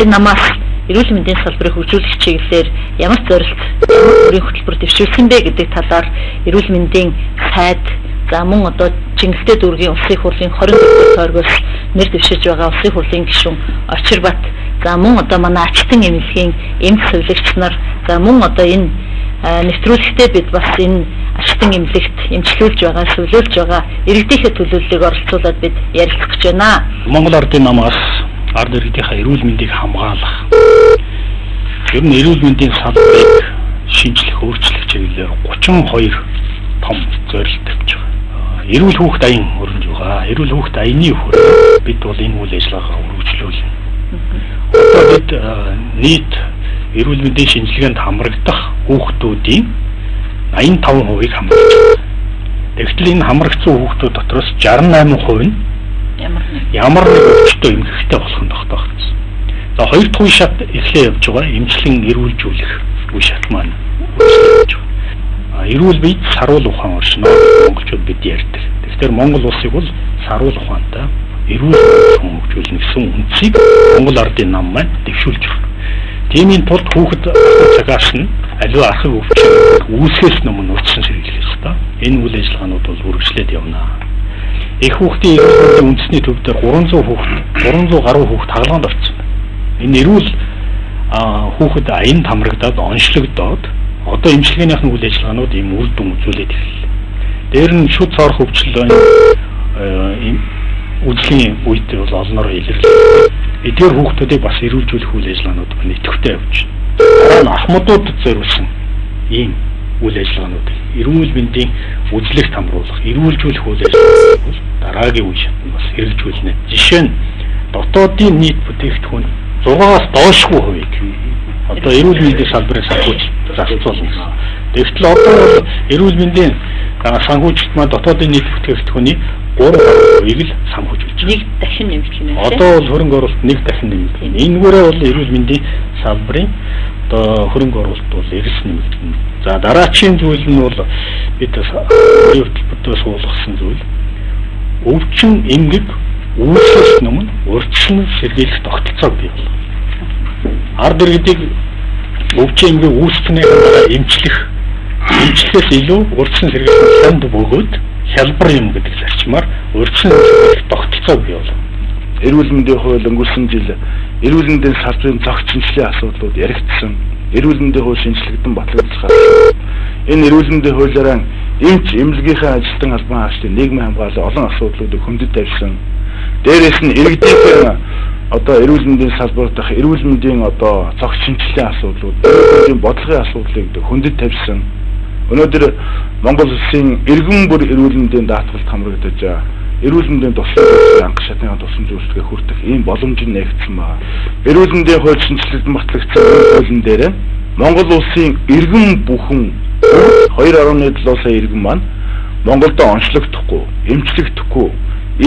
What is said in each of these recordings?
энэ намаас эрүүл мэндийн салбарыг хөгжүүлэх чиглэлээр ямар зорилт, ямар бүрийн хөтөлбөр дэвшүүлсэн бэ гэдэг талаар эрүүл мэндийн сайд за мөн одоо Чингэлтэй дүүргийн улсын хурлын 24 тойргоос нэр дэвшиж байгаа улсын хурлын гишүүн Очирбат за мөн одоо манай ачтан эмнэлгийн эмч сувилагч нар за мөн одоо энэ нэвтрүүлэгтээ бид бас энэ ачтан эмнэлэгт эмчлүүлж байгаа, сувлуулж байгаа иргэдийнхээ төлөөллийг оролцуулаад бид ярилцах гэж байна. Монгол Ардын намаас ард иргэдийнхээ эрүүл мэндийг хамгаалах. Ер нь эрүүл мэндийн салбарыг шинжлэх, өөрчлөх чиглэлээр 32 том зорилт тавьж байгаа. Эрүүл хүүхд аян өрнөж байгаа. Эрүүл хүүхд аяны хүрээ бид бол энэ үйл ажиллагаагаа үргэлжлүүлнэ. Одоо бид нийт эрүүл мэндийн шинжилгээнд хамрагдах хүүхдүүдийн 85%-ийг хамгаалж байна. Тэгвэл энэ хамрагдсан хүүхдүүд дотроос 68% нь ямар нэг өвчтөй эмгэгтэй болох нь тогтоогдсон. За хоёр дахь үе шат эхлээ явж байгаа эмчлэн эрүүлжүүлэх үе шат маань үргэлжлэж байгаа. Эрүүл биед саруул ухаан оршино монголчууд бид ярьдаг. Тэгэхээр Монгол улсыг бол саруул ухаантай эрүүл мэндийг хөгжүүлнэ гэсэн үндсийг Монгол Ардын нам маань дэвшүүлж байна. Тиймийн тулд хүүхэд цагаас нь аливаа архив өвчин үүсгэхээс өмнө урьдчилан сэргийлэх ёстой. Энэ үйл ажиллагаанууд бол үргэлжлээд явна. Их хүүхдийн эрүүл мэндийн үндэсний төв дээр 300 гаруй хүүхэд хагалгаанд орсон. Энэ эрүүл хүүхэд аянд хамрагдаад онцлогдоод одоо эмчилгээнийх нь үйл ажиллагаанууд ийм үр дүн үзүүлээд ирлээ. Дээр нь шүд цорох өвчлөл үзлийн үед бол олноор илэрлээ. Эдгээр хүүхдүүдийг бас эрүүлжүүлэх үйл ажиллагаанууд нэтгэвтэй явж байна. Дараа нь ахмадуудад зориулсан ийм үйл ажиллагаанууд эрүүл мэндийн үзлэгт хамруулах, эрүүлжүүлэх үйл ажиллагаанууд бол дараагийн үе шатнд бас хэрэгжүүлнэ. Жишээ нь дотоодын нийт бүтээгдэхүүн 6-аас доошгүй хувийг одоо эрүүл мэндийн салбарын санхүүж зарцуулна. Тэгвэл одоо бол эрүүл мэндийн санхүүжилт маань дотоодын нийт бүтээгдэхүүний 3%-ийг л санхүүжүүлж байна. Нэг дахин нэмэгдэх юм байна. Одоо бол хөрөнгө оруулалт нэг дахин нэмэгдэх. Энэгээрээ бол эрүүл мэндийн салбарын одоо хөрөнгө оруулалт бол эрс нэмэгдэнэ. За дараагийн зүйл нь бол бид хөтөлбөртөө суулгасан зүйл өвчин эмгэг үүсгэхээс өмнө урьдчилан сэргийлэх тогтолцоог бий болгох. Ард иргэдийг өвчин эмгэг үүсгэнийхэн дараа эмчлэхээс илүү урьдчилан сэргийлэх хямд бөгөөд хялбар юм гэдэг зарчмаар урьдчилан сэргийлэх тогтолцоог бий болгох. Эрүүл мэндийн хууль өнгөрсөн жил эрүүл мэндийн салбарын зохиц шинжилгээний асуудлууд яригдсан. Эрүүл мэндийн хууль шинжилэгдэн батлагдсан. Энэ эрүүл мэндийн хуулиараа эмч эмнэлгийнхээ ажилтан албан хаагчдын нийгмийн хамгаалал олон асуудлуудыг хөндөд тавьсан. Дээрээс нь иргэдийн одоо эрүүл мэндийн салбарт дах эрүүл мэндийн одоо зохиц шинжилгээний асуудлууд, эрүүл мэндийн бодлогын асуудлыг хөндөд тавьсан. Өнөөдөр Монгол улсын иргэн бүр эрүүл мэндийн даатгалд хамрагдаж эрүүл мэндийн туслах анх шатны тусан зүйлсгээ хүртэх ийм боломж нэгдсэн байна. Эрүүл мэндийн хууль шинжилэлд батлагдсан хуулийн дээр Монгол улсын иргэн бүхэн 2.7 сая иргэн маань Монголд онцлогдохгүй, эмчлэгдэхгүй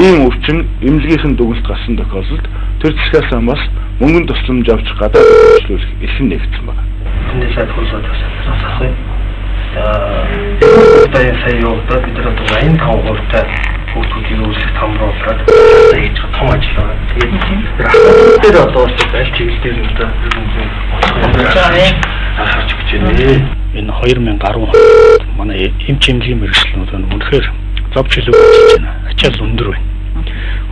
ийм өвчин эмнэлгийнхэн дүгнэлт гарсан тохиолдолд тэр засгаас хамаас мөнгөн тусламж авч гадаад хөгжлүүлэх эрхэм нэгдсэн байна. Энд сайд хөлсөд асах юм. Тэгээд сая явуулаад бид нар 85% хүүхдүүдийн үйлчлэгт хамруулаад хийж байгаа том ажил байна. Тэгээд тэр одоо аль чиглэлээр нь одоо асууж гэж байна. Энэ 2010 манай эмч эмнэлгийн мэргэжлүүд нь үнэхээр зовж хилүү ажиллаж байна. Ачаал өндөр байна.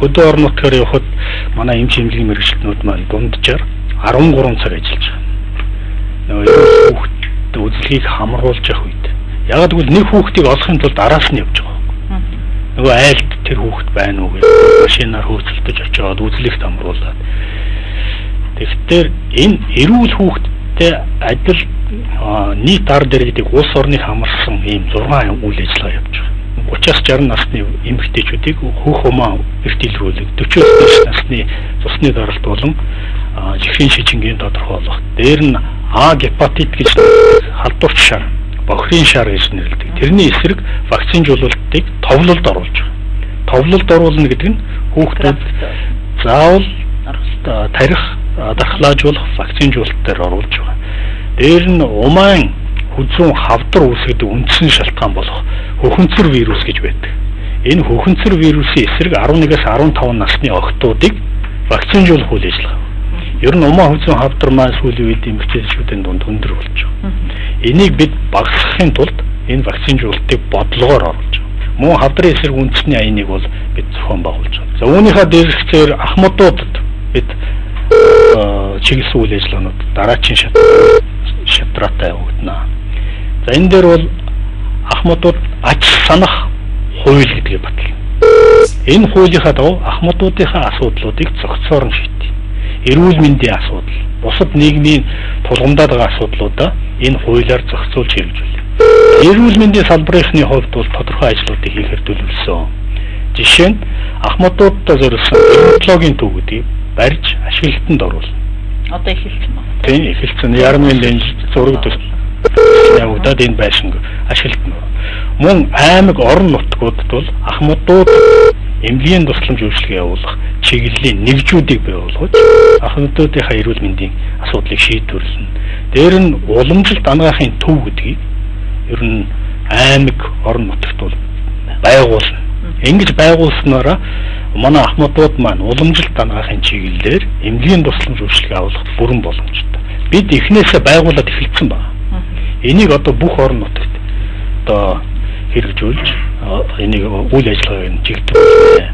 Хөдөө орон нутгаар явхад манай эмч эмнэлгийн мэргэжлүүд маань дунджаар 13 цаг ажиллаж байгаа. Нөгөө хүүхд үзлэгийг хамруулж явах үед ягаад гэвэл нэг хүүхдийг олохын тулд араас нь явж байгаа. Нөгөө айлд тэр хүүхэд байна уу гэж машинаар хөөцөлдөж очиод үзлэгт хамруулад. Тэгэхээр энэ эрүүл хүүхдтэй адил нийт ард иргэдийг улс орныг хамарсан ийм 6 үйл ажиллагаа явж байгаа. 30-60 насны эмэгтэйчүүдийг хүүх humаа эрт илрүүлэх, 40-с дээш насны цусны даралт болон чихрийн шижингийн тодорхойлох. Дээр нь А гепатит гэж халдварч шар, бохирын шар гэж нэрлэдэг. Тэрний эсрэг вакцинжуулалтыг товлолд оруулж байгаа. Товлолд оруулна гэдэг нь хүүхдэд заавал тарих, дархлаажуулах вакцинжуулалт дээр оруулж байгаа. Дээр нь умаан хүзүүн хавдар үүсгэдэг үндсэн шалтгаан болох хөхөнцөр вирус гэж байдаг. Энэ хөхөнцөр вирусын эсрэг 11-аас 15 насны охтуудыг вакцинжуулах үйл ажиллагаа. Ер нь умаа хүзэн хавдар маань сүүлийн үед эмэгтэйчүүдийн дунд өндөр болж байгаа. Энийг бид багасгахын тулд энэ вакцинжуулалтыг бодлогоор оруулж байгаа. Мөн хавдрын эсрэг үндэсний аяныг бол бид зохион байгуулж байгаа. За үүнийхээ дээрхцээр ахмадуудад бид чиглэсэн үйл ажиллагаанууд дараачийн шатраатай явагдана. За энэ дээр бол ахмадууд аж санах хууль гэдгийг батлана. Энэ хуулийнхаа дагуу ахмадуудынхаа асуудлуудыг зохицоор нь шийдтий. Эрүүл мэндийн асуудал, бусад нийгмийн тулгамдаад байгаа асуудлуудаа энэ хуулиар зохицуулж хэрэгжүүлнэ. Эрүүл мэндийн салбарынхны хувьд бол тодорхой ажлуудыг хийхээр төлөвлөсөн. Жишээ нь ахмадуудад зориулсан дерматологийн төвүүдийг барьж ашиглалтанд оруулна. Одоо эхэлсэн байна. Тийм эхэлсэн. Ярмын дэн зураг явагдаад энэ байшинг ашиглалтанд. Мөн аймаг орон нутгуудад бол ахмадууд эмнэлгийн тусламж үйлчилгээ явуулах чиглэлийн нэгжүүдийг бий болгож ахмадуудынхаа эрүүл мэндийн асуудлыг шийдвэрлэнэ. Дээр нь уламжлалт анагаахын төв гэдгийг ер нь аймаг орон нутагт бол байгуулна. Ингэж байгуулснараа манай ахмадууд маань уламжлалт анагаахын чиглэлээр эмнэлгийн тусламж үйлчилгээ явуулах бүрэн боломжтой. Бид эхнээсээ байгуулад эхэлсэн байна. Энийг одоо бүх орон нутагт одоо хэрэгжүүлж энийг үйл ажиллагааг чиглэлээр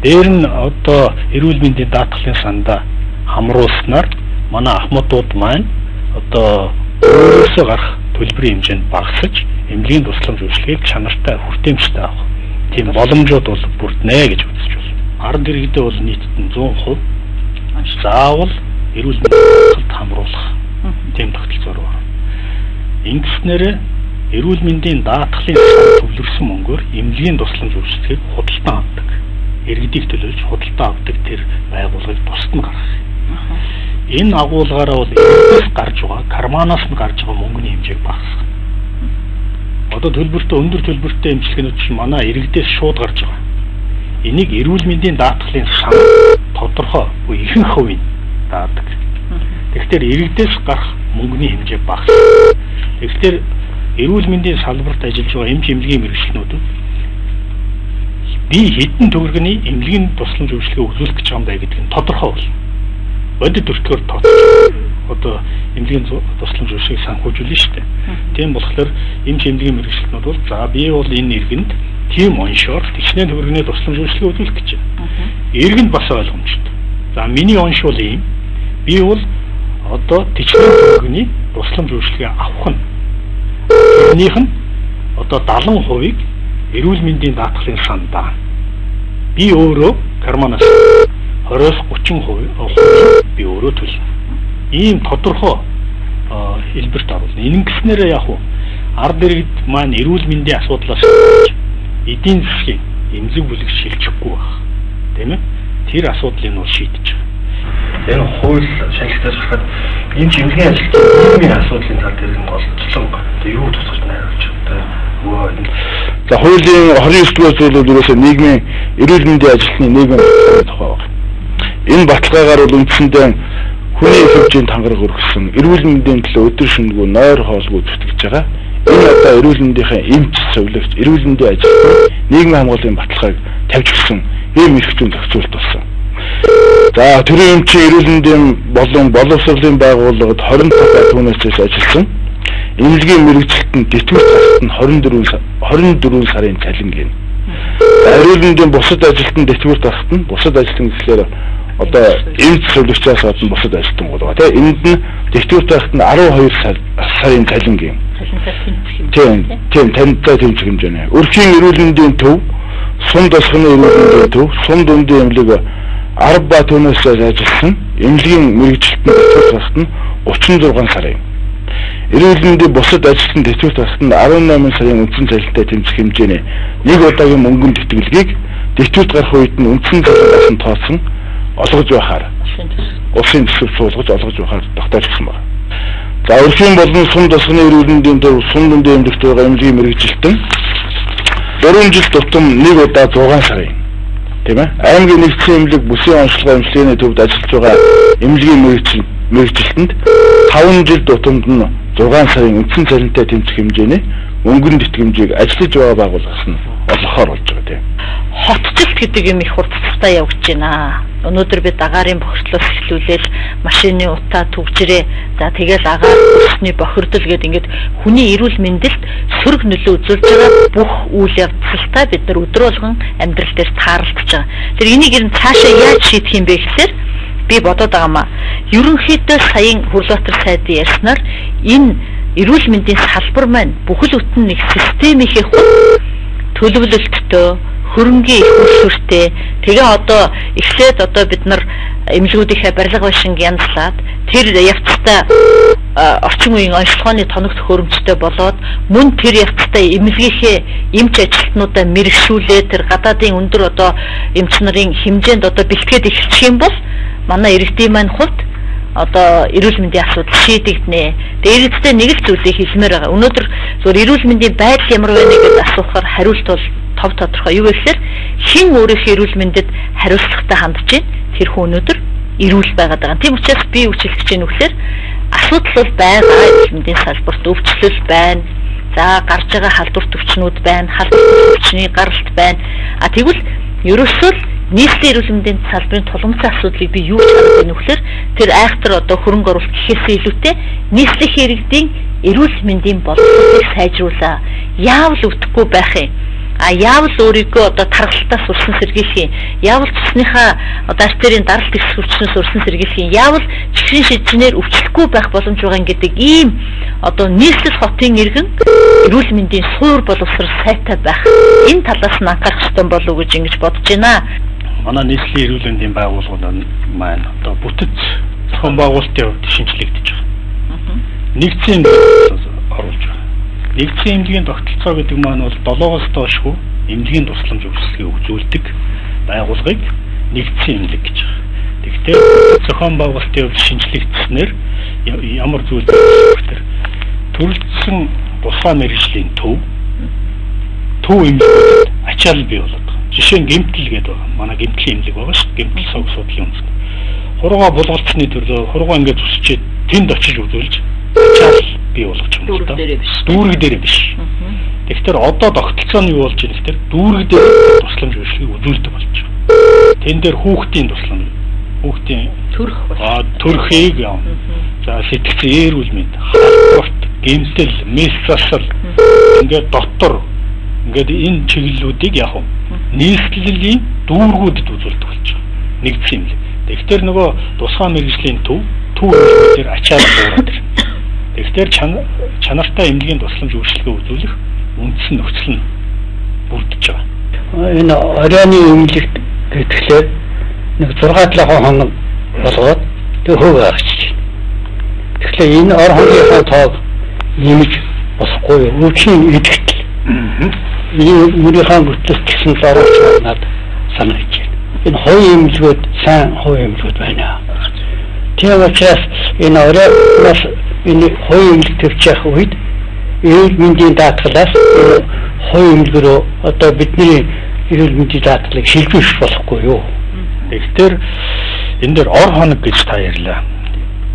дээр нь одоо эрүүл мэндийн даатгалын сандаа хамруулснаар манай ахмадууд маань одоо өөрөөсөө гарах төлбөрийн хэмжээнд багасж эмнэлгийн тусламж үйлчилгээг чанартай хүртээмжтэй авах тийм боломжууд бол бүрднэ гэж үзэж байна. Ард иргэдээ бол нийтдээ 100% заавал эрүүл мэндийн даатгалд хамруулах тийм тогтолцоор байна. Ингэснээр эрүүл мэндийн даатгалын санд төвлөрсөн мөнгөөр эмнэлгийн тусламж үйлчилгээг худалдан авдаг. Иргэдийг төлөөлж худалдан авдаг тэр байгууллагыг бусад нь гаргах. Энэ агуулгаараа бол иргэдээс гарч байгаа, карманаас нь гарч байгаа мөнгөний хэмжээг багасгах. Одоо төлбөртөө өндөр төлбөртэй эмчилгээнүүд чинь манай иргэдээс шууд гарч байгаа. Энийг эрүүл мэндийн даатгалын сан тодорхой ихэнх хувийн даадаг. Тэгэхээр иргэдээс гарах мөнгөний хэмжээ багасгах. Тэгэхээр эрүүл мэндийн салбарт ажиллаж байгаа эмч эмнэлгийн мэргэжилтнүүдэд би хэдэн төгрөгийн эмнэлгийн тусламж үйлчилгээ үзүүлэх гэж байгаа юм даа гэдэг нь тодорхой болно. Бодит өртгөөр тооцож одоо эмнэлгийн тусламж үйлчилгээг санхүүжүүлнэ шүү дээ. Тийм болохоор эмч эмнэлгийн мэргэжилтнүүд бол за би бол энэ иргэнд тийм оншоор тэчнээ төгрөгийн тусламж үйлчилгээ үзүүлэх гэж байна. Иргэнд бас ойлгомжтой. За миний онш бол ийм. Би бол одоо тэчнээ төгрөгийн тусламж үйлчилгээ авах нь тэрнийх нь одоо 70%-ийг эрүүл мэндийн даатгалын сандаа би өөрөө карманаас 20-30% би өөрөө төлнө. Ийм тодорхой хэлбэрт оруулна. Ингэснээр яг уу ард иргэд маань эрүүл мэндийн асуудлаас эдийн засгийн эмзэг бүлэг шилжихгүй байх. Тийм ээ? Тэр асуудлыг нь шийдэж байгаа. Энэ хууль шалгалтаас харахад энэ чимлэгийн ажилтны нийгмийн асуудлын тал дээр нь голцлон одоо юу тусгаж найруулж байгаа. За хуулийн 29-р зүйлүүд ерөөсөө нийгмийн эрүүл мэндийн ажилтны нийгмийн тухай байна. Энэ баталгаагаар бол үндсэндээ хүний их хэмжээнд хангарах өргөсөн эрүүл мэндийн төлөө өдөр шөнөгүй нойр хоолгүй зүтгэж байгаа. Энэ одоо эрүүл мэндийн эмч совилогч эрүүл мэндийн ажилтны нийгмийн хамгааллын баталгааг тавьж өгсөн ийм эрхцүүн зохицуулт болсон. За төрийн эмчийн эрүүл мэндийн болон боловсролын байгууллагад 25 түүнээс ажилласан эмнэлгийн мэргэжилтэнд дэтгэвэр тасалт нь 24 сарын цалин гин. Эрүүл мэндийн бусад ажилтнанд дэтгэвэр тасалт нь бусад ажилтан гэхлээр одоо эмч совилогчоос гадна бусад ажилтан болоо. Тэгээ энд нь дэтгэвэр тасалт нь 12 сарын цалин гин. Тийм таньтай тэмцэх хэмжээ. Өрхийн эрүүл мэндийн төв, сум дасганы эрүүл мэндийн төв, сум дундын эмнэлэг 10 ба түүнээс ажилласан эмнэлгийн мэргэжилтэнд дэтгэвэр тасалт нь 36 сарын. Эрүүл мэндийн бусад ажилтнанд дэтгэвэр тасалт нь 18 сарын үндсэн цалинтай тэмцэх хэмжээний нэг удаагийн мөнгөнд тэтгэлгийг дэтгэвэрт гарах үед нь үндсэн цалингаас нь тооцсон олгож байхаар улсын төсөв суулгаж олгож байхаар тогтоолсон байна. За өрхийн болон сум дасганы эрүүл мэндийн төв, сум дундын эмнэлэгт байгаа эмнэлгийн мэргэжилтэн 4 жил тутам нэг удаа 6 сарын тийм ээ аймгийн нэгдсэн эмнэлэг бүсийн онцлогоо эмчилгээний төвд ажиллаж байгаа эмнэлгийн мэргэжилтэнд 5 жил тутамд нь 6 сарын үндсэн цалинтай тэмцэх хэмжээний мөнгөнд итгэмжийг ажиллаж байгаа байгууллагаас нь олгохоор болж байгаа тийм. Хотчлт гэдэг юм их хурцтай явж байна. өнөөдөр бид агаарын бохирдлоос эхлүүлээл машины утаа түгжрээ за тэгэл агаар өсний бохирдол гэдэг ингээд хүний эрүүл мэндэд сөрөг нөлөө үзүүлж байгаа бүх үйл явдлаа бид нар өдөр болгон амьдрал дээр тааралдж байгаа. Тэр энийг ер нь цаашаа яаж шийдэх юм бэ гэхээр би бодоод байгаамаа. Ерөнхийдөө саяын Хүрлбаатар сайдын ярьснаар энэ эрүүл мэндийн салбар маань бүхэл бүтэн нэг системийнхээ төлөвлөлттэй хөрөнгөний их өрсөлдөлтэй тэгээ одоо эхлээд одоо бид нар эмнэлгүүдийнхээ барилга байшинг янзлаад тэр явцтай орчин үеийн онцлогооны тоног төхөөрөмжтэй болоод мөн тэр явцтай эмнэлгийнхээ эмч ажилтнуудаа мэрэгшүүлээ тэр гадаадын өндөр одоо эмч нарын хэмжээнд одоо бэлтгээд эхэлчих юм бол манай иргэдийн маань хувьд одоо эрүүл мэндийн асуудал шийдэгдэнэ. Тэгээ иргэдтэй нэг л зүйлийг хэлмээр байгаа. Өнөөдөр зөвхөн эрүүл мэндийн байдал ямар байна гэдээ асуухаар хариулт бол тов тодорхой. Юу гэхээр хэн өөрийнхөө эрүүл мэндэд хариуцлагатай хандж байна? Тэр хүн өнөөдөр эрүүл байгаад байгаа. Тийм учраас би үчилж чинь үгээр асуудал бол байгаа. Эрүүл мэндийн салбарт өвчлөл байна. За гарч байгаа халдварт өвчнүүд байна. Халдварт өвчний гаралт байна. Тэгвэл ерөөсөө нийслэлийн эрүүл мэндийн салбарын тулгымцсан асуудлыг би юу ч харах вэ нөхлөөр тэр айхтар одоо хөрөнгө оруулалт гэхээсээ илүүтэй нийслэлийн иргэдийн эрүүл мэндийн боловсролыг сайжруулаа. Яавал үтгэхгүй байх юм. Яавал өөрийгөө одоо тархалтаас урьсан сэргийлэх юм. Яавал цусныхаа одоо артерийн даралт ихсэх өвчнөөс урьсан сэргийлэх юм. Яавал чихрийн шижнээр өвчлөхгүй байх боломж байгаа гэдэг ийм одоо нийслэл хотын иргэн эрүүл мэндийн суур боловсрол сайтай байх. Энэ талаас нь анхаарах ёстой болов уу гэж ингэж бодож байна. Манай нийслэлийн эрүүл мэндийн байгууллагууд маань одоо бүтэц зохион байгуулалтын хувьд шинжлэгдэж байгаа. Нэгдсэн оруулж байгаа. Нэгдсэн эмнэлгийн тогтолцоо гэдэг маань бол 7-оос доошгүй эмнэлгийн тусламж өгслөгийг үзүүлдэг байгууллагыг нэгдсэн эмнэлэг гэж байгаа. Тэгэхдээ зохион байгуулалтын хувьд шинжлэгдснээр ямар зүйл вэ? Төрөлжсөн тусгай мэргэжлийн төв эмнэлгүүд ачаал бий болоод байгаа. Жишээ нь гэмтэл гэдэг байгаа. Манай гэмтлийн эмнэлэг байгаа шүү дээ. Гэмтэл сог судлалын үндэс. Хурууга булгалцсны төлөө хурууга ингэж үсчээд тэнд очиж үзүүлж ачаал бий болгож байгаа юм да. Дүүрэг дээр биш. Тэгэхээр одоо тогтолцооны юу болж байгаа гэхээр дүүрэг дээр тусламж өгөхийг үзүүлдэг болж байгаа. Тэн дээр хүүхдийн тусламж, хүүхдийн төрхийг яа. За сэтгцэн эрүүл мэнд, халдварт, гэмтэл, мэс засал ингээд дотор ингээд энэ чиглэлүүдийг яг нийслэлийн дүүргүүдэд үзүүлдэг болж байгаа. Нэгдсэн юм л. Тэгэхээр нөгөө тусгай мэргэжлийн төв эмнэлгүүдээр ачаал буураад байна. Тэгэхээр чанартай эмнэлгийн тусламж үйлчлэгээ үзүүлэх үндсэн нөхцөл нь бүрдэж байгаа. Энэ оройны эмнэлэгт гэхлээр нэг 6-7 хоног болгоод тэг хөв гаргачих. Тэгэхээр энэ ор хоногийн тоог нэмж болохгүй өвчин идэвхтэй. Энэ мөрийнхаа бүтлэлт гэсэн л оруулж надад санагдаж байна. Энэ хувийн эмнэлгүүд сайн хувийн эмнэлгүүд байна. Тийм учраас энэ оройноос энэ хувийн эмнэлэг төвчих үед эрүүл мэндийн даатгалаас хувийн эмнэлгэрөө одоо бидний эрүүл мэндийн даатгалыг шилжүүлэх болохгүй юу? Тэгэхээр энэ дээр ор хоног гэж та ярьлаа.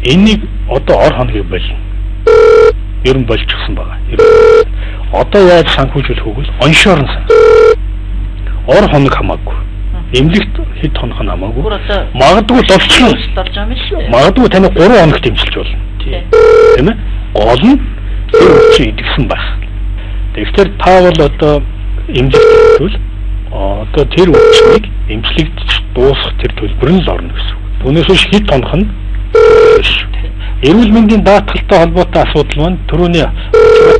Энийг одоо ор хоногийг болно. Ер нь болчихсон байгаа. Одоо яаж санхүүжүүлэх вэ? Оншоор нь сан. Ор хоног хамаагүй. Эмнэлэгт хэд хоног нь хамаагүй. Магадгүй долцсон болж байгаа юм шүү. Магадгүй таны 3 хоног дэмжиж болно. Тийм ээ? Гол нь чи идэгсэн байх. Тэгэхээр та бол одоо эмнэлэгт төлөвлөл одоо тэр өвчнийг эмчлэгдэж дуусгах тэр төлбөр нь л орно гэсэн үг. Түүнээс биш хэд хоног нь биш. Эрүүл мэндийн даатгалтай холбоотой асуудал маань түрүүний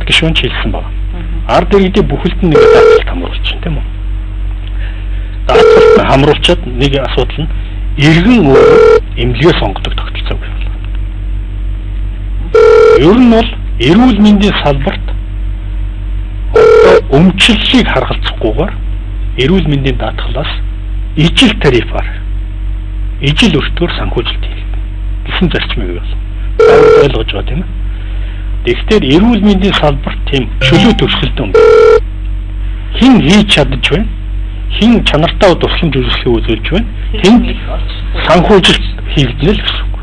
гишүүн хэлсэн байна. Ард иргэдийн бүхэлд нь нэг даатгалт хамруулчихна тийм үү? Даатгалт хамруулчаад нэг асуудал нь иргэн өөрөө эмнэлгээ сонгодог тогтолцоо байна. Ер нь бол эрүүл мэндийн салбарт өмчлөлийг харгалзахгүйгээр эрүүл мэндийн даатгалаас ижил тарифаар ижил өртгөөр санхүүжилт хийх гэсэн зарчмыг бол ойлгож байгаа тийм ээ. Тэгэхээр эрүүл мэндийн салбарт тийм чөлөө төвшөлтөө юм. Хин хийж чадж байна? Хин чанартай тусламж үзүүлэхийг үзүүлж байна? Тэнд санхүүжилт хийгдэнэ л гэсэн үг.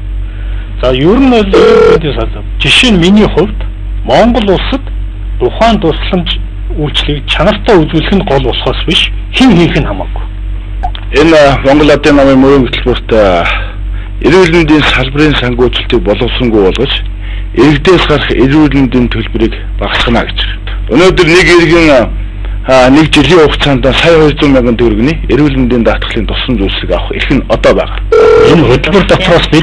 За ер нь бол эрүүл мэндийн салбар жишээ нь миний хувьд Монгол улсад тухайн тусламж үйлчлэгийг чанартай үзүүлэх нь гол болохоос биш хин хийх нь хамаагүй. Энэ Монгол Адын намын мөрөн хөтөлбөрт эрүүл мэндийн салбарын сангуучлалтыг боловсронгуй болгож иргэдээс гарах эрүүл мэндийн төлбөрийг багасгана гэж. Өнөөдөр нэг иргэн нэг жилийн хугацаанд сая 200 мянган төгрөгийн эрүүл мэндийн даатгалын тусламж үйлчлэг авах эрх нь одоо байна. Энэ хөтөлбөр дотроос бид